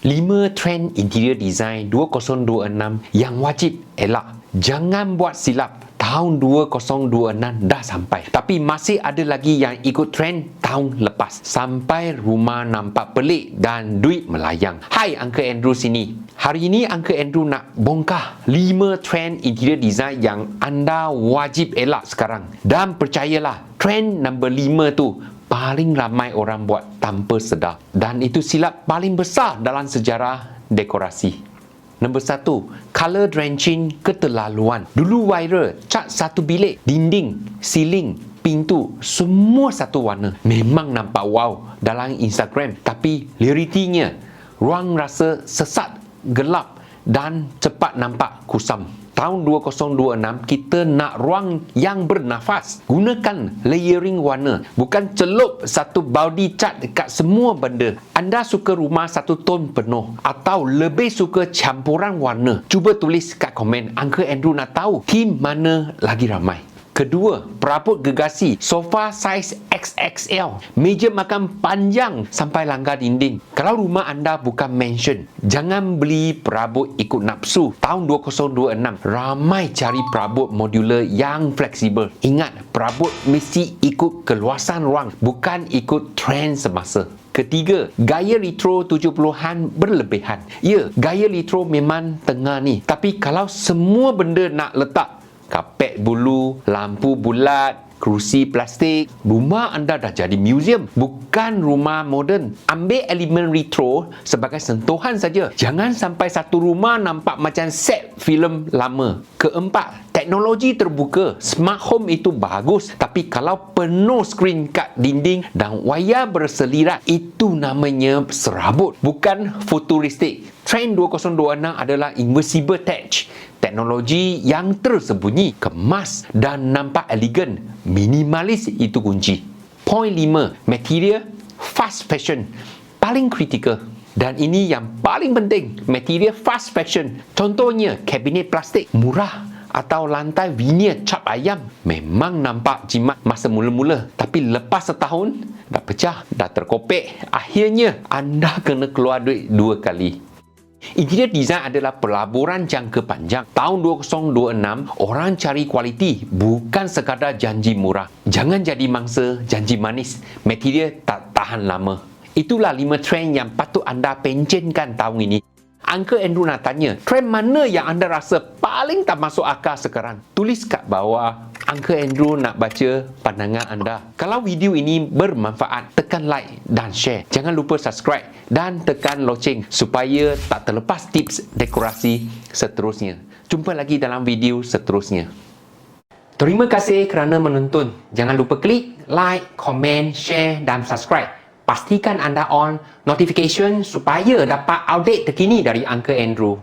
5 trend interior design 2026 yang wajib elak. Jangan buat silap. Tahun 2026 dah sampai. Tapi masih ada lagi yang ikut trend tahun lepas. Sampai rumah nampak pelik dan duit melayang. Hai, Uncle Andrew sini. Hari ini Uncle Andrew nak bongkar 5 trend interior design yang anda wajib elak sekarang. Dan percayalah, trend number 5 tu paling ramai orang buat tanpa sedar. Dan itu silap paling besar dalam sejarah dekorasi. Nombor 1, color drenching keterlaluan. Dulu viral, cat satu bilik, dinding, ceiling, pintu, semua satu warna. Memang nampak wow dalam Instagram. Tapi realitinya, ruang rasa sesat, gelap dan cepat nampak kusam. Tahun 2026, kita nak ruang yang bernafas. Gunakan layering warna. Bukan celup satu baudi cat dekat semua benda. Anda suka rumah satu ton penuh atau lebih suka campuran warna? Cuba tulis kat komen. Uncle Andrew nak tahu tim mana lagi ramai. Kedua, perabot gergasi. Sofa saiz XXL. Meja makan panjang sampai langgar dinding. Kalau rumah anda bukan mansion, jangan beli perabot ikut nafsu. Tahun 2026, ramai cari perabot modular yang fleksibel. Ingat, perabot mesti ikut keluasan ruang, bukan ikut trend semasa. Ketiga, gaya retro 70-an berlebihan. Ya, gaya retro memang tengah ni. Tapi kalau semua benda nak letak kapet bulu, lampu bulat, kerusi plastik, rumah anda dah jadi museum, bukan rumah moden. Ambil elemen retro sebagai sentuhan saja. Jangan sampai satu rumah nampak macam set filem lama. Keempat, teknologi terbuka. Smart home itu bagus, tapi kalau penuh skrin kat dinding dan wayar berselirat, itu namanya serabut, bukan futuristik. Trend 2026 adalah invisible touch. Teknologi yang tersembunyi, kemas dan nampak elegan. Minimalis itu kunci. Point 5, material fast fashion. Paling kritikal. Dan ini yang paling penting, material fast fashion. Contohnya, kabinet plastik murah atau lantai veneer cap ayam. Memang nampak jimat masa mula-mula, tapi lepas setahun dah pecah, dah terkopek. Akhirnya anda kena keluar duit 2 kali. Interior design adalah pelaburan jangka panjang. Tahun 2026, orang cari kualiti, bukan sekadar janji murah. Jangan jadi mangsa janji manis. Material tak tahan lama. Itulah 5 trend yang patut anda pencenkan tahun ini. Uncle Andrew nak tanya, trend mana yang anda rasa paling tak masuk akal sekarang? Tulis kat bawah. Uncle Andrew nak baca pandangan anda. Kalau video ini bermanfaat, tekan like dan share. Jangan lupa subscribe dan tekan loceng supaya tak terlepas tips dekorasi seterusnya. Jumpa lagi dalam video seterusnya. Terima kasih kerana menonton. Jangan lupa klik like, komen, share dan subscribe. Pastikan anda on notification supaya dapat update terkini dari Uncle Andrew.